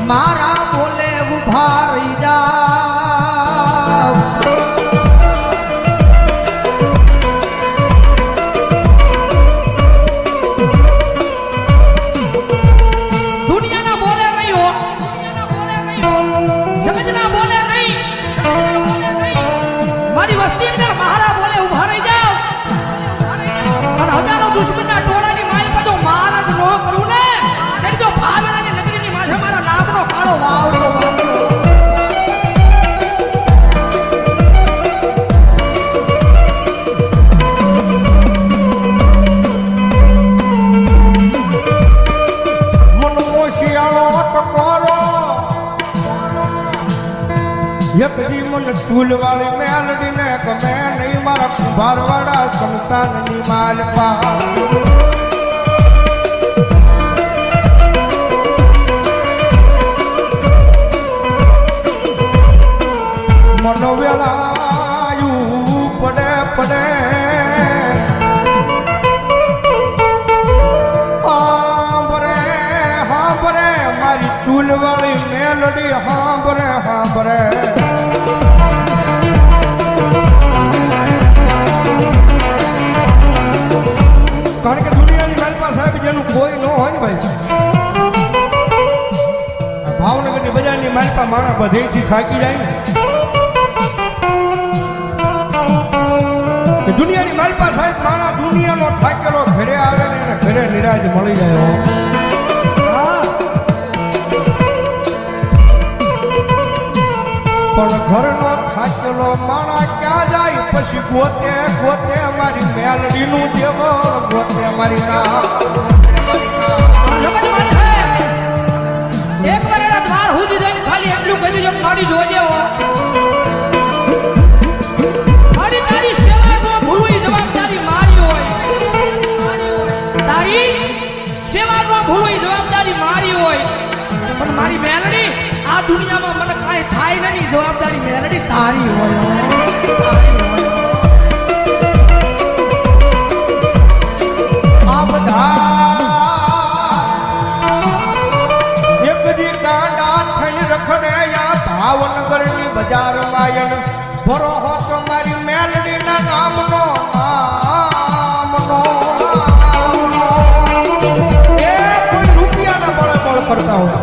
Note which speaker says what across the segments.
Speaker 1: મારા બોલે ઉભા રહી જાવ દુનિયાના બોલે નહીં હો જગતના બોલે નહીં મારી વસ્તી અંદર મારા બોલે ઉભા રહી જાવ અને હજારો દુશ્મનના ટોળાની મારી પર જો માર જ ન કરું ને તેની તો ભાવેલાની નગરીની માથે મારા નામનો કાળો વાવતો
Speaker 2: એકજી મને ફૂલવાળી મેલડી ને ગમે નહીં મારા કુંભારવાળા શમશાનની માલપા મનો વેળાયું પડે પડે હાંભરે મારી ચૂલવાળી મેલડી હાંભરે હાંભરે કારણ કે દુનિયાની માલપા સાહેબ જેનું કોઈ ન હોય ને ભાઈ ભાવનગરની બજારની માલપા માણા બધેથી થાકી જાય ને દુનિયાની માલપા સાહેબ માણા દુનિયાનો થાકેલો ઘરે આવે ને એને ઘરે નિરાજ મળી જાય પણ ઘરનો થાકેલો માણા ક્યાં જાય પછી ગોતે ગોતે મારી મેલડીનું દેવો ગોતે મારી
Speaker 1: એક વાર એના દ્વાર સુધી જઈને ખાલી એટલું કહી દેજો મારી જોજે હો મારી તારી સેવા નો ભૂલવી જવાબદારી મારી હોય તારી સેવા નો ભૂલવી જવાબદારી મારી હોય પણ મારી મેલડી આ દુનિયામાં મને કાંઈ થાય નહીં જવાબદારી મેલડી તારી હોય
Speaker 2: આ બધા એકજી કાંડા થઈને રખડે યા ભાવનગરની બજારમાં ભરો હો તમારી મેલડીના નામનો એ કોઈ રૂપિયાના બળે બળ કરતા હોય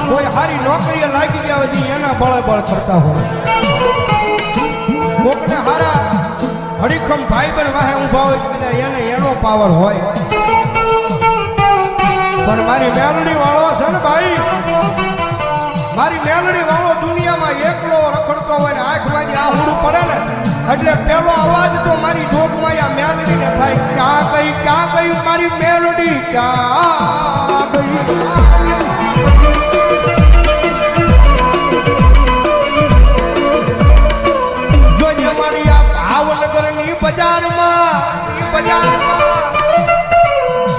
Speaker 2: કોઈ હારી નોકરીએ લાગી ગયા હોય એના બળે બળ કરતા હોય કોકને હારા હરીખમ ભાઈ બન વાહે ઊભા હોય કદાચ એને એનો પાવર હોય પણ મારી મેલડી વાળો છે ને ભાઈ મારી મેલડી વાળો દુનિયામાં એકલો રખડતો હોય ને આંખમાંથી આહુડું પડે ને એટલે પેલો અવાજ તો મારી જોગમાં આ મેલડીને થાય ક્યાં ગઈ મારી મેલડી ક્યાં ગઈ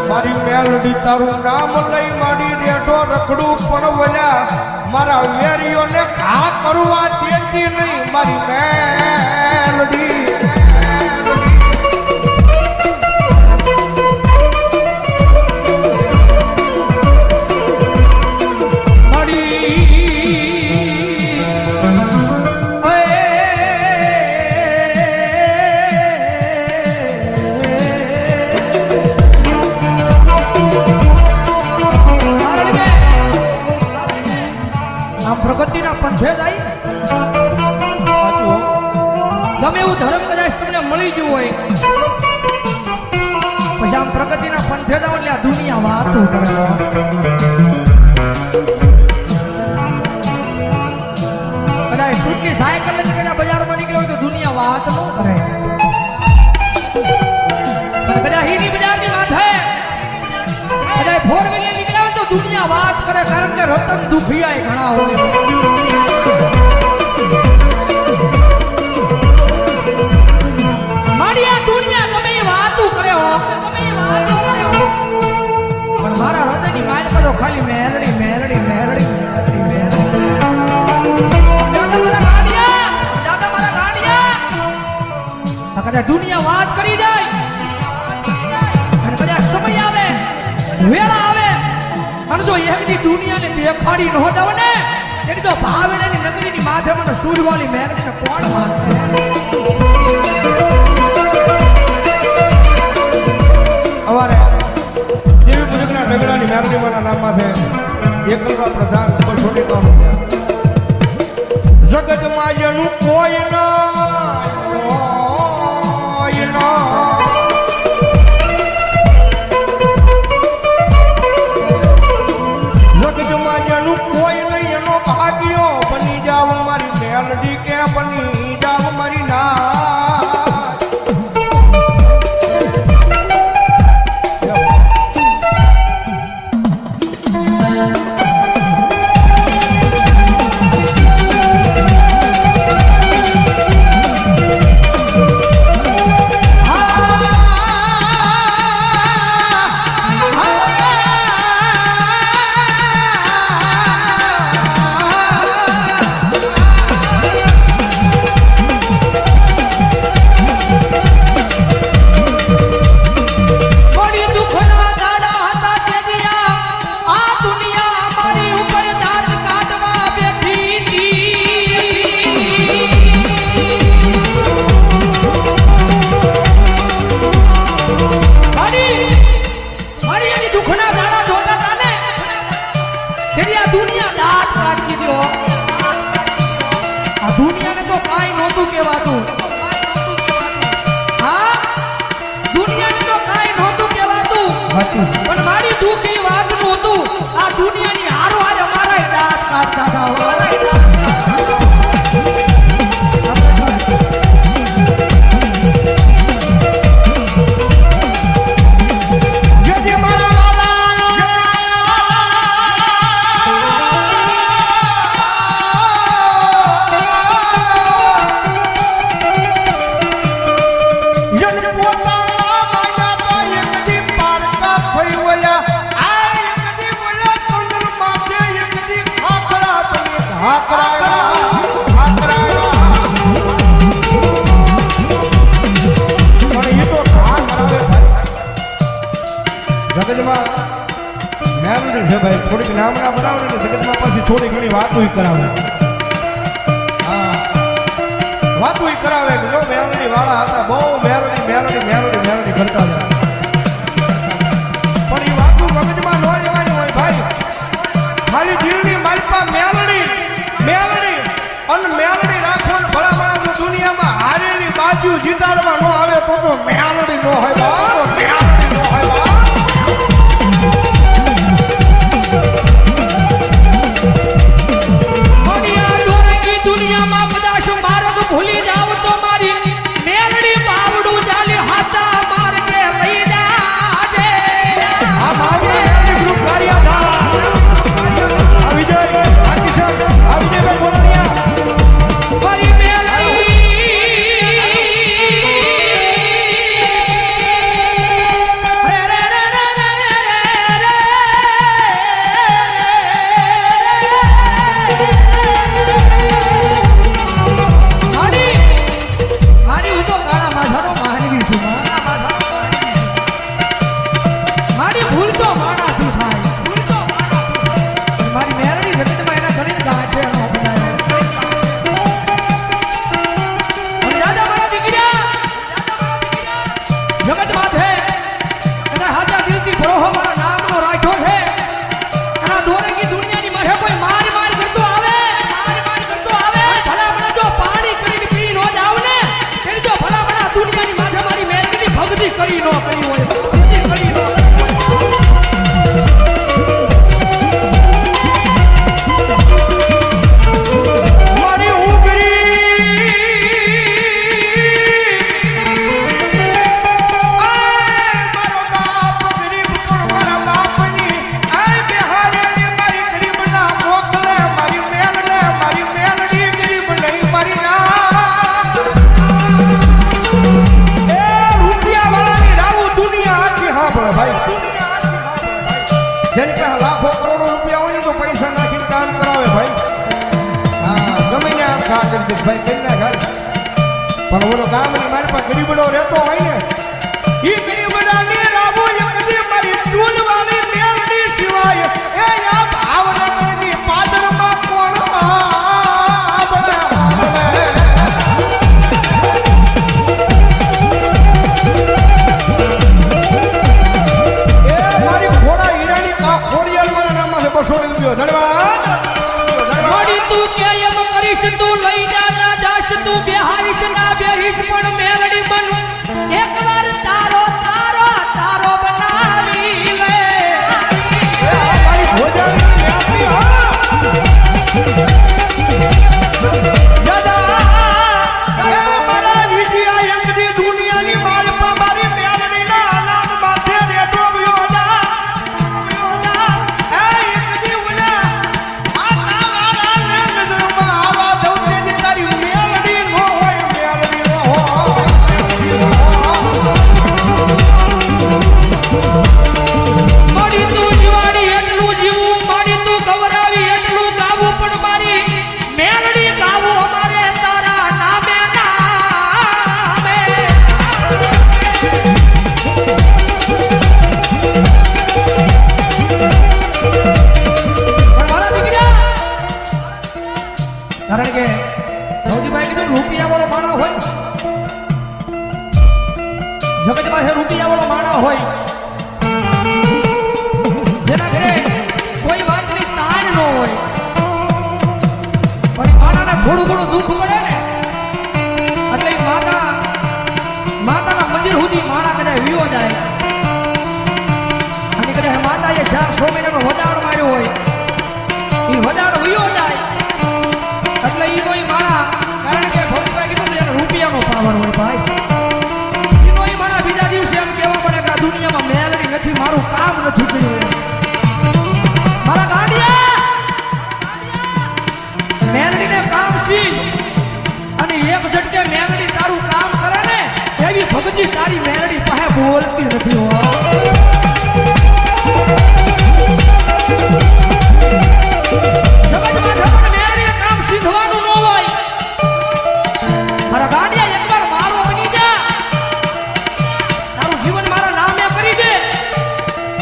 Speaker 2: મારી મેલડી તારું નામ લઈ મારી રેઠો રખડું પણ વળ્યા મારા વેરીઓને ઘા કરવા દેતી નહીં મારી મેલડી
Speaker 1: પ્રગતિના પંથે જાય ગમે એવું ધર્મ કદાચ તમને મળી ગયું હોય પછી આમ પ્રગતિના પંથે જાવ એટલે આ દુનિયા વાતો કરે કદાચ ટૂંકી સાયકલ લઈને કદાચ બજારમાં નીકળ્યો હોય તો દુનિયા વાત ન કરે કદાચ હીરી બજારની વાત હે કદાચ ફોર વ્હીલર નીકળ્યા હોય તો દુનિયા વાત કરે કારણ કે રતન દુખિયા ઘણા હોય મારી દુનિયા ગમે એ વાતો કરે હો પણ મારા હૃદયની માલ પર તો ખાલી મેરડી મેરડી મેરડી મેરડી મેરડી દાદા મારા ગાંડિયા કદાચ દુનિયા વાત કરી જાય અને કદાચ સમય આવે વેળા આવે અને જો એકદી દુનિયાને દેખાડી ન જાવ ને તેની તો ભાવેલાની નગરીની માથે મને સૂરવાળી મેઘડીને કોણ માનશે
Speaker 2: અમારે દેવી પૂજકના નગરાની મેરડીમાના નામમાં છે એકલવા પ્રધાન ઉપર છોડી કામ જગતમાં જેનું કોઈ જગતમાં જેનું કોઈ નહીં એનો ભાગ્યો બની જાવ મારી મેલડી કે બની જાવ મારી ના દુનિયાને તો કાઈ નહોતું કહેવાતું હા દુનિયાને તો કાઈ નહોતું કહેવાતું પણ મારી દુઃખ એ વાતનું હતું આ દુનિયાની હારો હારે અમારા દાંત કાઢતા હતા જગતમાં મેલડી છે ભાઈ થોડીક નામના બનાવે ને જગતમાં પછી થોડી ઘણી વાતો કરાવે હા વાતો કરાવે કે જો મેલડી વાળા હતા બહુ મેલડી મેલડી મેલડી મેલડી કરતા હતા પણ એ વાતો મગજમાં ન લેવાની હોય ભાઈ મારી દિલની માલપા મેલડી મેલડી અને મેલડી રાખો ને ભલા ભલા દુનિયામાં હારેલી બાજુ જીતાડવા ન આવે તો મેલડી ન હોય બાબા મેલડી ન હોય બાબા
Speaker 1: ભૂલી જાવ તો મારી મેલડી બાવડું જાલી હાથા માર કે લઈ જાજે
Speaker 2: આ મારી મેલડી ગ્રુપ કાર્યધારા આ વિજય આ કિશન આ વિજયભાઈ બોલણિયા
Speaker 1: મારી મેલડી રે રે રે રે મારી હું તો કાળા માથાનો માનવી છું મારી ભૂલ તો માણાથી થાય ભૂલ તો મારી મેરડી જગતમાં એના ઘણી ગાંઠે નો બનાવે અને દાદા મારા દીકરા જગત માથે એના હાજા દિલથી ભરોહો મારા નામનો રાખ્યો છે એના દોરંગી દુનિયાની માથે કોઈ માર માર કરતો આવે ભલા મને જો પાણી કરીને પી નો જાવ ને તેની તો ભલા મને દુનિયાની માથે મારી મેરડીની ભક્તિ કરી નો કરી હોય ભક્તિ કરી નો
Speaker 2: મારી ઉગરી મારો બાપ ગરીબ પણ મારા બાપની આય બિહારે મારી ગરીબ ના મોકલે મારી મેલડી ગરીબ નહીં મારી ના એ રૂપિયા વાળાની રાવું દુનિયા આખી હાંભળે ભાઈ જેને પાસે લાખો કરોડો રૂપિયા હોય ને તો પૈસા નાખીને કામ કરાવે ભાઈ હા ગમે ને આમ ખા કરી દે ભાઈ કઈ ના ઘર પણ ઓલો ગામની મારી પાસે ગરીબડો રહેતો હોય ને એ ગરીબડાની રાવું એક દી મારી ચૂલવાળી મેલડી સિવાય એ
Speaker 1: બેહાઈશ ના બેહીશ પણ મેલડી બનું એકવાર તારો તારો તારો બનાવી લે
Speaker 2: મારી ભોજાની મેલડી દાદા એ મારા વિજયા એકદી દુનિયાની માલપા મારી મેલડીના અનામ માથે રેતો વ્યોડા એ એકદી ઉના આ તાવાળાને નજરમાં આવા દઉં તે તારી મેલડી નો હોય મેલડી નો હોય
Speaker 1: મારી તું જીવાડી એટલું જીવું મારી તું ગવરાવી એટલું ગાવું પણ મારી મેલડી ગાવું અમારે તારા નામે નામે પણ મારા દીકરા કારણ કે ભૌજીભાઈ કીધું રૂપિયા વાળો માણસ હોય જગત પાસે રૂપિયા વાળો માણસ હોય જેના ઘરે કોઈ વાતની તાણ ન હોય પણ માણાને થોડું ઘણું દુઃખ મળે ને એટલે ઈ માતાના મંદિર સુધી માણા કદાચ વિયો જાય અને કદાચ માતાએ 400 મહિનાનો વદાડ માર્યો હોય એ વદાડ વિયો જાય એટલે ઈનો ઈ માણા કારણ કે ભૌતિકભાઈ કીધું ને એને રૂપિયાનો પાવર હોય ભાઈ ઈનો ઈ માણા બીજા દિવસે એમ કહેવા પડે કે આ દુનિયામાં મેલડી નથી મારું કામ નથી કર્યું મારા ગાંડિયા મેલડીને કામ છી અને એક ઝટકે મેલડી તારું કામ કરે ને એવી ભક્તિ તારી મેલડી પાસે બોલતી નથી હો જગતમાં પણ મેલડીએ કામ શીખવાનું ન હોય મારા ગાંડિયા એકવાર મારો બની જા તારું જીવન મારા નામે કરી દે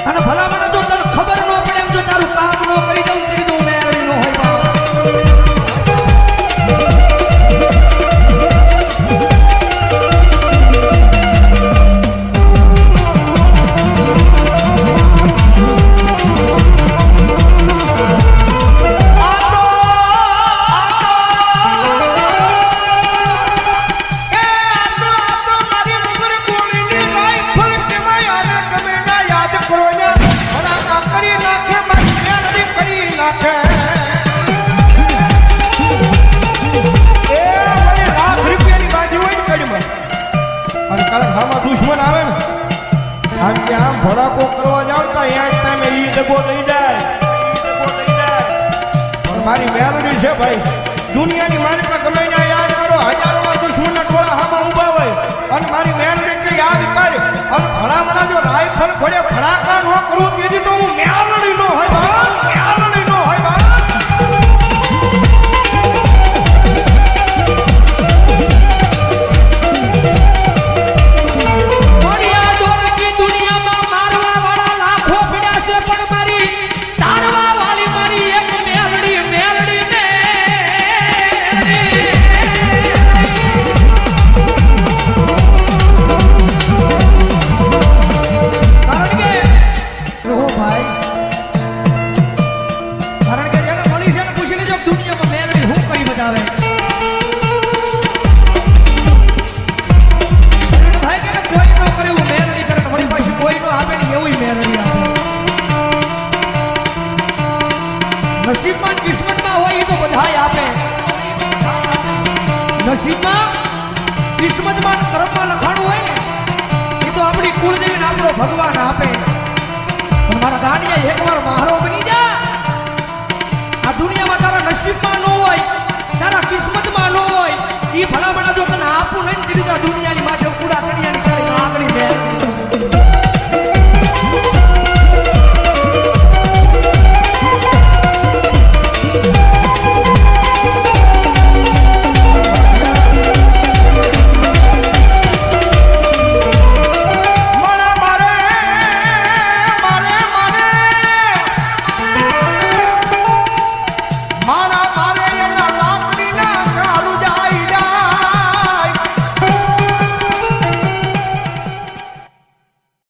Speaker 1: અને ભલા મને જો તને ખબર ન પડે એમ જો તારું કામ ન કરી દઉં મેળવી ન હોય બાબા.
Speaker 2: દુશ્મન આવે ને આમ કે આમ ભડાકો કરવા જાવ તો અહીંયા ટાઈમે ઈ ડબ્બો થઈ જાય પણ મારી મેલડી છે ભાઈ દુનિયાની મારી પાસે ગમે ત્યાં યાદ કરો હજારોમાં દુશ્મનના ટોળા હામાં ઊભા હોય અને મારી મેલડી કે યાદ કર અને ભલામણા જો રાઈફલ ઘોડે ભડાકા ન કરું તેથી તો હું મેલડી નો હોય મેલડી નો હોય નસીબમાં કિસ્મતમાં હોય એ તો બધાય આપે નસીબમાં કિસ્મતમાં કર્મમાં લખાણું હોય ને એ તો આપણી કુળદેવી ને આપણો ભગવાન આપે પણ મારા ગાંડિયા એકવાર મારો બની જા આ દુનિયામાં તારા નસીબમાં ન હોય તારા કિસ્મતમાં ન હોય એ ભલામણા જો તને આપું નહીં દીધું દુનિયાની માટે કુડા કડિયા